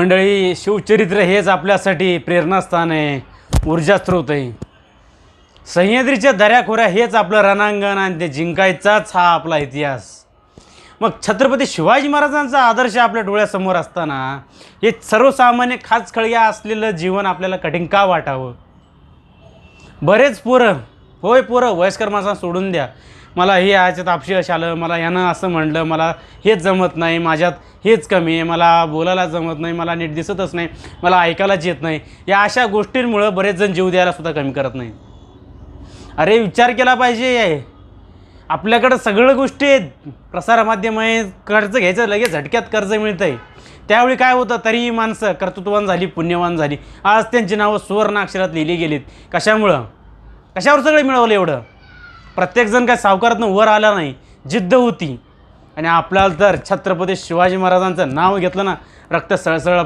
मंडळी, शिवचरित्र हेच आपल्यासाठी प्रेरणास्थान आहे, ऊर्जास्रोत आहे. सह्याद्रीच्या दऱ्याखोऱ्या हेच आपलं रणांगण आणि ते जिंकायचाच हा आपला इतिहास. मग छत्रपती शिवाजी महाराजांचा आदर्श आपल्या डोळ्यासमोर असताना हे सर्वसामान्य खाचखळग्या असलेलं जीवन आपल्याला कठीण का वाटावं? बरेच पोरं वयस्कर माणसांना सोडून द्या, मला हे याच्यात अपयश आलं, मला यानं असं म्हणलं, मला हेच जमत नाही, माझ्यात हेच कमी आहे, मला बोलायला जमत नाही, मला नीट दिसतच नाही, मला ऐकायलाच येत नाही, या अशा गोष्टींमुळं बरेच जण जीव द्यायलासुद्धा कमी करत नाही. अरे विचार केला पाहिजे. आपल्याकडं सगळं गोष्टी आहेत, प्रसारमाध्यम आहे, कर्ज घ्यायचं लगेच झटक्यात कर्ज मिळतं आहे. त्यावेळी काय होतं, तरीही माणसं कर्तृत्ववान झाली, पुण्यवान झाली. आज त्यांची नावं सुवर्ण अक्षरात लिहिली गेलीत. कशामुळं? कशावर सगळं मिळवलं एवढं? प्रत्येकजण काय सावकारातनं वर आला नाही, जिद्द होती. आणि आपल्याला तर छत्रपती शिवाजी महाराजांचं नाव घेतलं ना, रक्त सळसळ